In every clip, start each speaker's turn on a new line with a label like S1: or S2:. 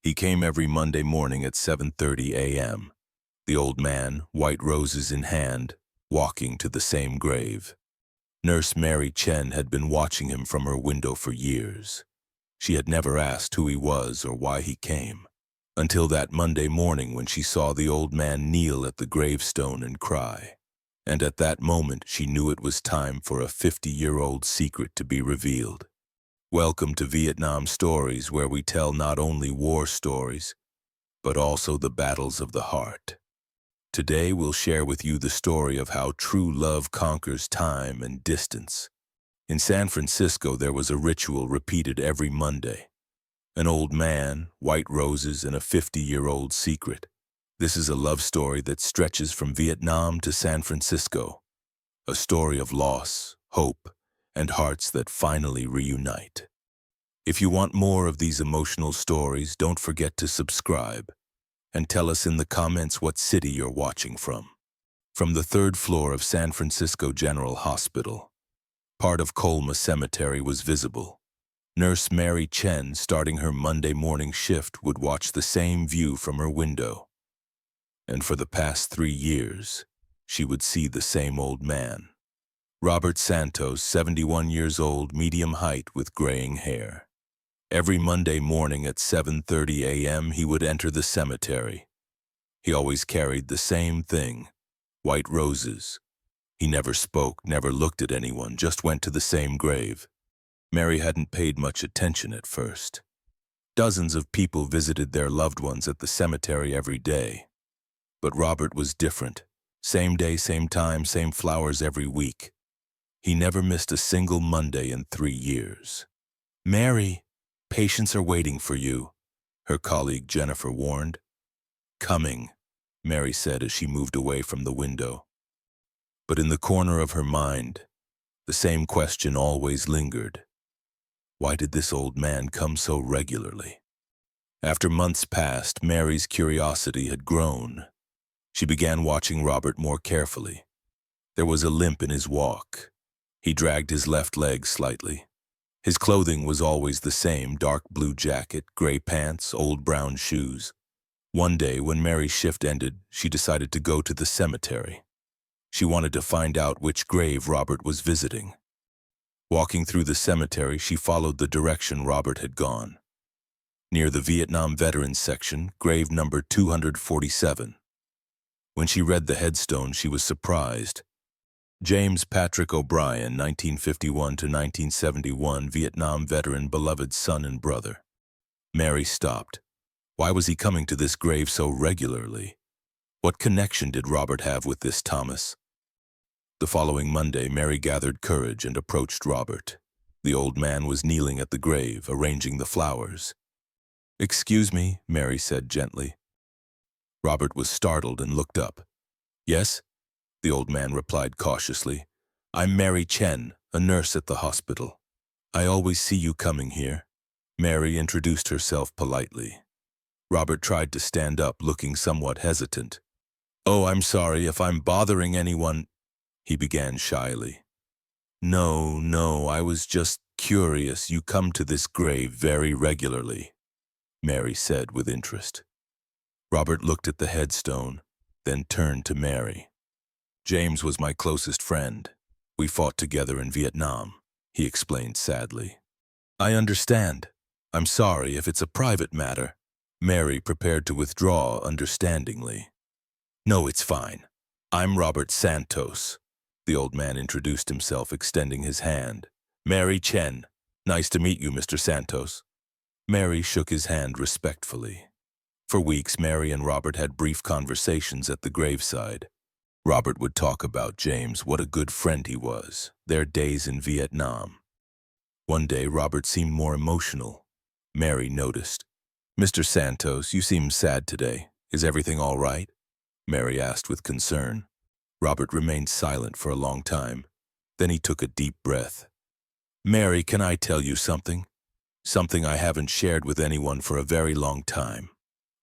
S1: He came every Monday morning at 7:30 a.m., the old man, white roses in hand, walking to the same grave. Nurse Mary Chen had been watching him from her window for years. She had never asked who he was or why he came, until that Monday morning when she saw the old man kneel at the gravestone and cry. And at that moment she knew it was time for a 50-year-old secret to be revealed. Welcome to Vietnam Stories, where we tell not only war stories, but also the battles of the heart. Today we'll share with you the story of how true love conquers time and distance. In San Francisco there was a ritual repeated every Monday. An old man, white roses, and a 50-year-old secret. This is a love story that stretches from Vietnam to San Francisco. A story of loss, hope, and hearts that finally reunite. If you want more of these emotional stories, don't forget to subscribe and tell us in the comments what city you're watching from. From the 3rd floor of San Francisco General Hospital, part of Colma Cemetery was visible. Nurse Mary Chen, starting her Monday morning shift, would watch the same view from her window. And for the past 3 years, she would see the same old man. Robert Santos, 71 years old, medium height with graying hair. Every Monday morning at 7:30 a.m. he would enter the cemetery. He always carried the same thing, white roses. He never spoke, never looked at anyone, just went to the same grave. Mary hadn't paid much attention at first. Dozens of people visited their loved ones at the cemetery every day. But Robert was different. Same day, same time, same flowers every week. He never missed a single Monday in 3 years. "Mary, patients are waiting for you," her colleague Jennifer warned. "Coming," Mary said as she moved away from the window. But in the corner of her mind, the same question always lingered. Why did this old man come so regularly? After months passed, Mary's curiosity had grown. She began watching Robert more carefully. There was a limp in his walk. He dragged his left leg slightly. His clothing was always the same, dark blue jacket, gray pants, old brown shoes. One day, when Mary's shift ended, she decided to go to the cemetery. She wanted to find out which grave Robert was visiting. Walking through the cemetery, she followed the direction Robert had gone. Near the Vietnam Veterans section, grave number 247. When she read the headstone, she was surprised. James Patrick O'Brien, 1951 to 1971, Vietnam veteran, beloved son and brother. Mary stopped. Why was he coming to this grave so regularly? What connection did Robert have with this Thomas? The following Monday, Mary gathered courage and approached Robert. The old man was kneeling at the grave, arranging the flowers. "Excuse me," Mary said gently. Robert was startled and looked up. "Yes?" the old man replied cautiously. "I'm Mary Chen, a nurse at the hospital. I always see you coming here." Mary introduced herself politely. Robert tried to stand up, looking somewhat hesitant. "Oh, I'm sorry if I'm bothering anyone," he began shyly. No, I was just curious. You come to this grave very regularly," Mary said with interest. Robert looked at the headstone, then turned to Mary. "James was my closest friend. We fought together in Vietnam," he explained sadly. "I understand. I'm sorry if it's a private matter." Mary prepared to withdraw understandingly. "No, it's fine. I'm Robert Santos." The old man introduced himself, extending his hand. "Mary Chen. Nice to meet you, Mr. Santos." Mary shook his hand respectfully. For weeks, Mary and Robert had brief conversations at the graveside. Robert would talk about James, what a good friend he was, their days in Vietnam. One day, Robert seemed more emotional. Mary noticed. "Mr. Santos, you seem sad today. Is everything all right?" Mary asked with concern. Robert remained silent for a long time. Then he took a deep breath. "Mary, can I tell you something? Something I haven't shared with anyone for a very long time,"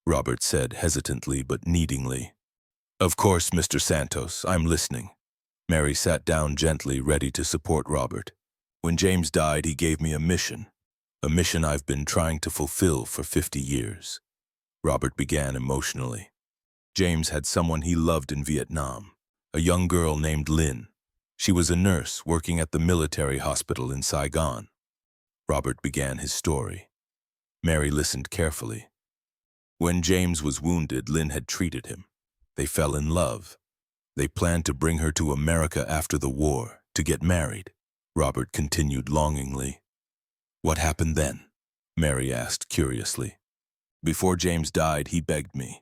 S1: Robert said hesitantly but needingly. "Of course, Mr. Santos, I'm listening." Mary sat down gently, ready to support Robert. "When James died, he gave me a mission I've been trying to fulfill for 50 years. Robert began emotionally. James had someone he loved in Vietnam, a young girl named Linh. She was a nurse working at the military hospital in Saigon. Robert began his story. Mary listened carefully. When James was wounded, Linh had treated him. They fell in love. They planned to bring her to America after the war, to get married. Robert continued longingly. What happened then? Mary asked curiously. Before James died, he begged me.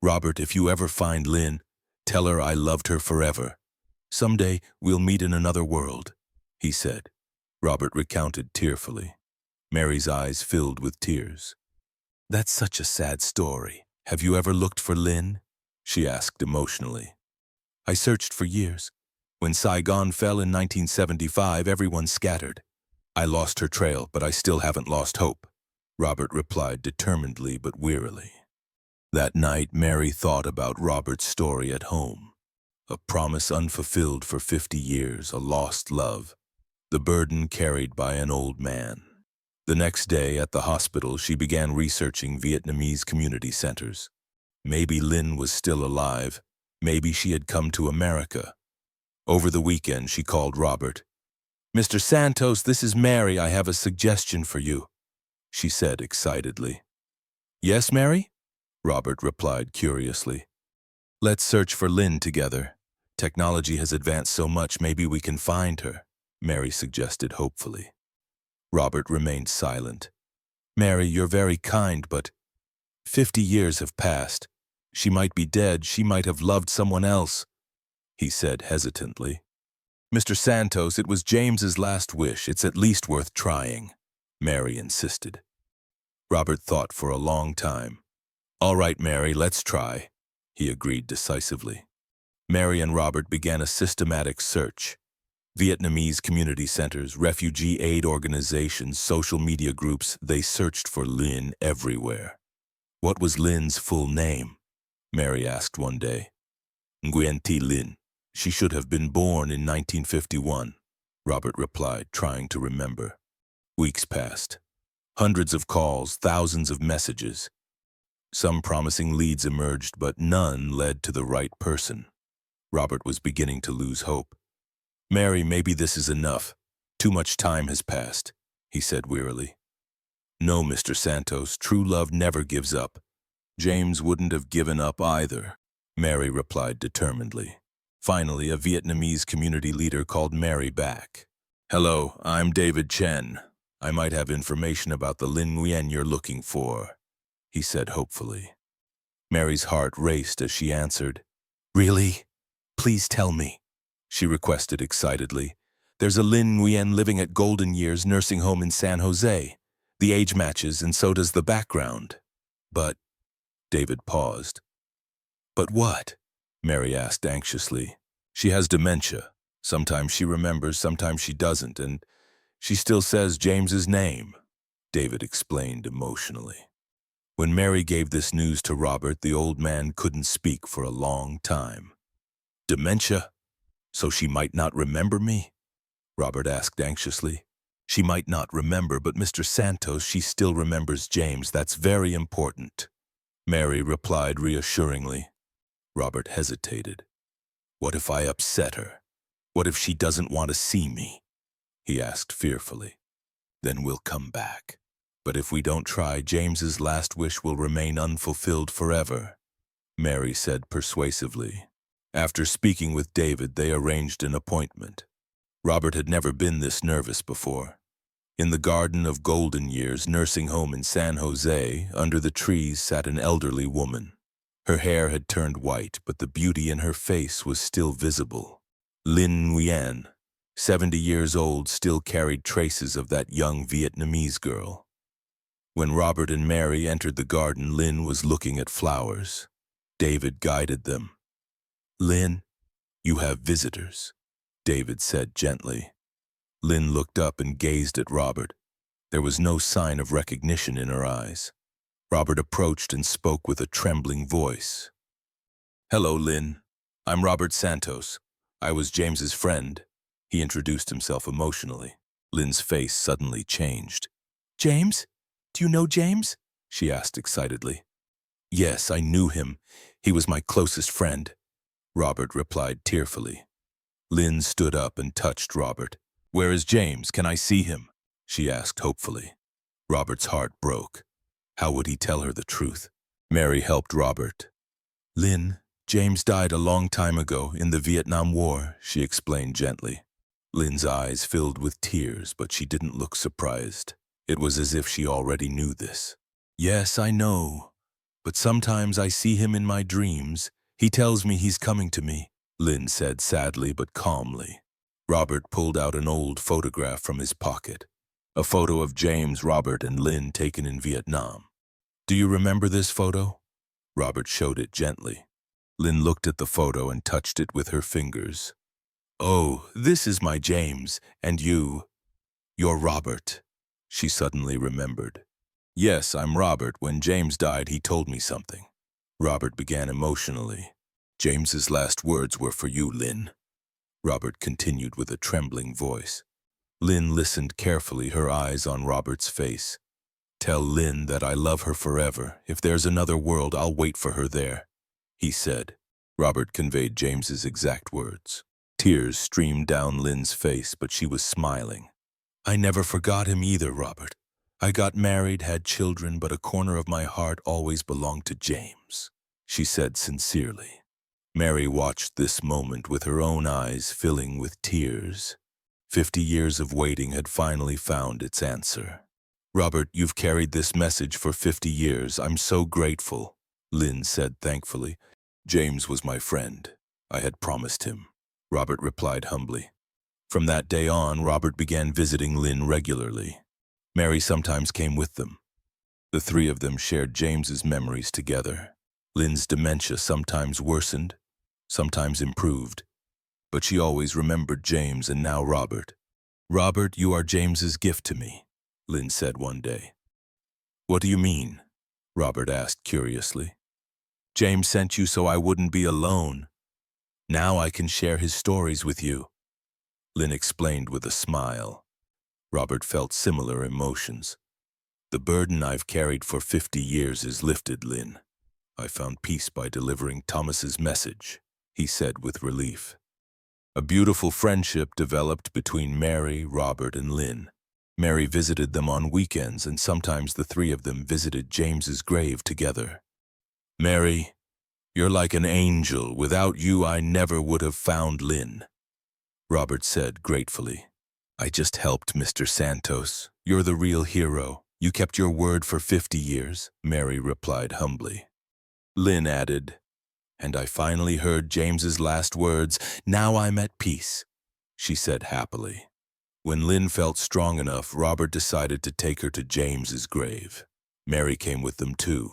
S1: Robert, if you ever find Linh, tell her I loved her forever. Someday we'll meet in another world, he said. Robert recounted tearfully. Mary's eyes filled with tears. That's such a sad story. Have you ever looked for Linh? She asked emotionally. I searched for years. When Saigon fell in 1975, everyone scattered. I lost her trail, but I still haven't lost hope, Robert replied determinedly but wearily. That night, Mary thought about Robert's story at home. A promise unfulfilled for 50 years, a lost love, the burden carried by an old man. The next day at the hospital, she began researching Vietnamese community centers. Maybe Linh was still alive. Maybe she had come to America. Over the weekend, she called Robert. Mr. Santos, this is Mary. I have a suggestion for you, she said excitedly. Yes, Mary? Robert replied curiously. Let's search for Linh together. Technology has advanced so much, maybe we can find her, Mary suggested hopefully. Robert remained silent. Mary, you're very kind, but 50 years have passed. She might be dead, she might have loved someone else, he said hesitantly. Mr. Santos, it was James's last wish. It's at least worth trying, Mary insisted. Robert thought for a long time. All right, Mary, let's try, he agreed decisively. Mary and Robert began a systematic search. Vietnamese community centers, refugee aid organizations, social media groups, they searched for Linh everywhere. What was Linh's full name? Mary asked one day. Nguyen Thi Linh. She should have been born in 1951, Robert replied, trying to remember. Weeks passed. Hundreds of calls, thousands of messages. Some promising leads emerged, but none led to the right person. Robert was beginning to lose hope. Mary, maybe this is enough. Too much time has passed, he said wearily. No, Mr. Santos, true love never gives up. James wouldn't have given up either, Mary replied determinedly. Finally, a Vietnamese community leader called Mary back. Hello, I'm David Chen. I might have information about the Linh Nguyen you're looking for, he said hopefully. Mary's heart raced as she answered. Really? Please tell me, she requested excitedly. There's a Linh Nguyen living at Golden Years nursing home in San Jose. The age matches, and so does the background. But, David paused. But what? Mary asked anxiously. She has dementia. Sometimes she remembers, sometimes she doesn't, and she still says James's name, David explained emotionally. When Mary gave this news to Robert, the old man couldn't speak for a long time. Dementia? So she might not remember me? Robert asked anxiously. She might not remember, but Mr. Santos, she still remembers James. That's very important, Mary replied reassuringly. Robert hesitated. What if I upset her? What if she doesn't want to see me? He asked fearfully. Then we'll come back. But if we don't try, James's last wish will remain unfulfilled forever, Mary said persuasively. After speaking with David, they arranged an appointment. Robert had never been this nervous before. In the Garden of Golden Years nursing home in San Jose, under the trees sat an elderly woman. Her hair had turned white, but the beauty in her face was still visible. Linh Nguyen, 70 years old, still carried traces of that young Vietnamese girl. When Robert and Mary entered the garden, Linh was looking at flowers. David guided them. Linh, you have visitors, David said gently. Linh looked up and gazed at Robert. There was no sign of recognition in her eyes. Robert approached and spoke with a trembling voice. Hello, Linh. I'm Robert Santos. I was James's friend. He introduced himself emotionally. Lynn's face suddenly changed. James? Do you know James? She asked excitedly. Yes, I knew him. He was my closest friend, Robert replied tearfully. Lynn stood up and touched Robert. Where is James? Can I see him? She asked hopefully. Robert's heart broke. How would he tell her the truth? Mary helped Robert. Lynn, James died a long time ago in the Vietnam War, she explained gently. Lynn's eyes filled with tears, but she didn't look surprised. It was as if she already knew this. Yes, I know, but sometimes I see him in my dreams. He tells me he's coming to me, Lynn said sadly but calmly. Robert pulled out an old photograph from his pocket. A photo of James, Robert, and Lynn taken in Vietnam. Do you remember this photo? Robert showed it gently. Lynn looked at the photo and touched it with her fingers. Oh, this is my James, and you're Robert, she suddenly remembered. Yes, I'm Robert. When James died, he told me something. Robert began emotionally. James's last words were for you, Lynn. Robert continued with a trembling voice. Lynn listened carefully, her eyes on Robert's face. Tell Lynn that I love her forever. If there's another world, I'll wait for her there, he said. Robert conveyed James's exact words. Tears streamed down Lynn's face, but she was smiling. I never forgot him either, Robert. I got married, had children, but a corner of my heart always belonged to James, she said sincerely. Mary watched this moment with her own eyes filling with tears. 50 years of waiting had finally found its answer. Robert, you've carried this message for 50 years. I'm so grateful, Lynn said thankfully. James was my friend. I had promised him, Robert replied humbly. From that day on, Robert began visiting Lynn regularly. Mary sometimes came with them. The three of them shared James's memories together. Lynn's dementia sometimes worsened, sometimes improved, but she always remembered James and now Robert. Robert, you are James's gift to me, Lynn said one day. What do you mean? Robert asked curiously. James sent you so I wouldn't be alone. Now I can share his stories with you, Lynn explained with a smile. Robert felt similar emotions. The burden I've carried for 50 years is lifted, Lynn. I found peace by delivering Thomas's message, he said with relief. A beautiful friendship developed between Mary, Robert, and Lynn. Mary visited them on weekends, and sometimes the three of them visited James's grave together. Mary, you're like an angel. Without you, I never would have found Lynn, Robert said gratefully. I just helped Mr. Santos. You're the real hero. You kept your word for 50 years, Mary replied humbly. Lynn added, and I finally heard James's last words. Now I'm at peace, she said happily. When Lynn felt strong enough, Robert decided to take her to James's grave. Mary came with them too.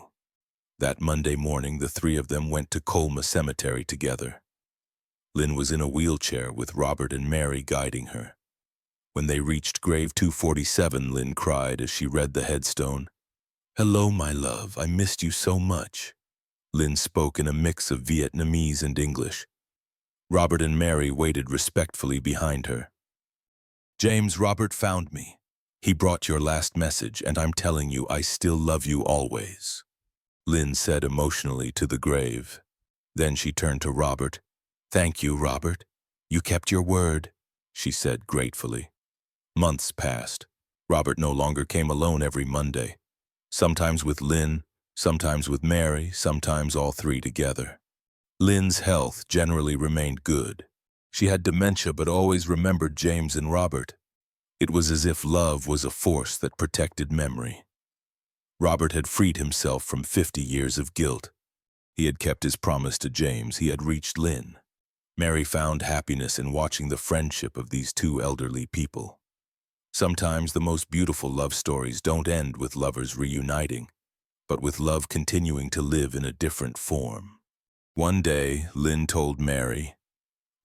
S1: That Monday morning, the three of them went to Colma Cemetery together. Lynn was in a wheelchair with Robert and Mary guiding her. When they reached grave 247, Lynn cried as she read the headstone. Hello, my love. I missed you so much. Lynn spoke in a mix of Vietnamese and English. Robert and Mary waited respectfully behind her. James, Robert found me. He brought your last message, and I'm telling you, I still love you always, Lynn said emotionally to the grave. Then she turned to Robert. Thank you, Robert. You kept your word, she said gratefully. Months passed. Robert no longer came alone every Monday. Sometimes with Lynn, sometimes with Mary, sometimes all three together. Lynn's health generally remained good. She had dementia but always remembered James and Robert. It was as if love was a force that protected memory. Robert had freed himself from 50 years of guilt. He had kept his promise to James. He had reached Lynn. Mary found happiness in watching the friendship of these two elderly people. Sometimes the most beautiful love stories don't end with lovers reuniting, but with love continuing to live in a different form. One day, Lynn told Mary,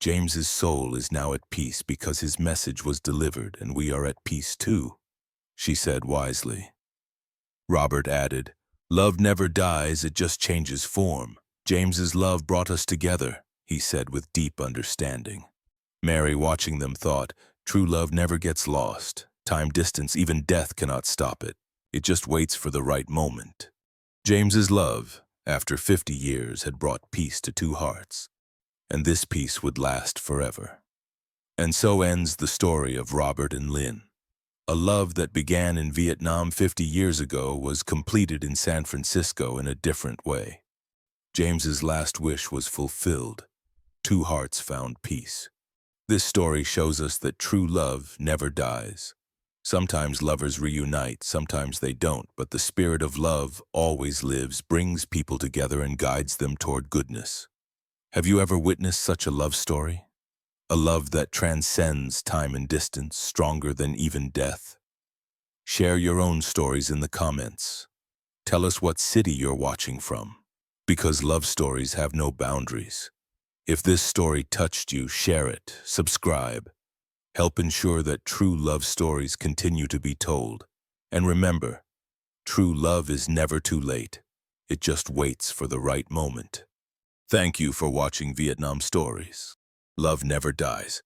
S1: James's soul is now at peace because his message was delivered, and we are at peace too, she said wisely. Robert added, love never dies, it just changes form. James's love brought us together, he said with deep understanding. Mary, watching them, thought, true love never gets lost. Time, distance, even death cannot stop it. It just waits for the right moment. James's love, after 50 years, had brought peace to two hearts, and this peace would last forever. And so ends the story of Robert and Linh. A love that began in Vietnam 50 years ago was completed in San Francisco in a different way. James's last wish was fulfilled. Two hearts found peace. This story shows us that true love never dies. Sometimes lovers reunite, sometimes they don't, but the spirit of love always lives, brings people together, and guides them toward goodness. Have you ever witnessed such a love story? A love that transcends time and distance, stronger than even death? Share your own stories in the comments. Tell us what city you're watching from, because love stories have no boundaries. If this story touched you, share it, subscribe. Help ensure that true love stories continue to be told. And remember, true love is never too late. It just waits for the right moment. Thank you for watching Vietnam Stories. Love never dies.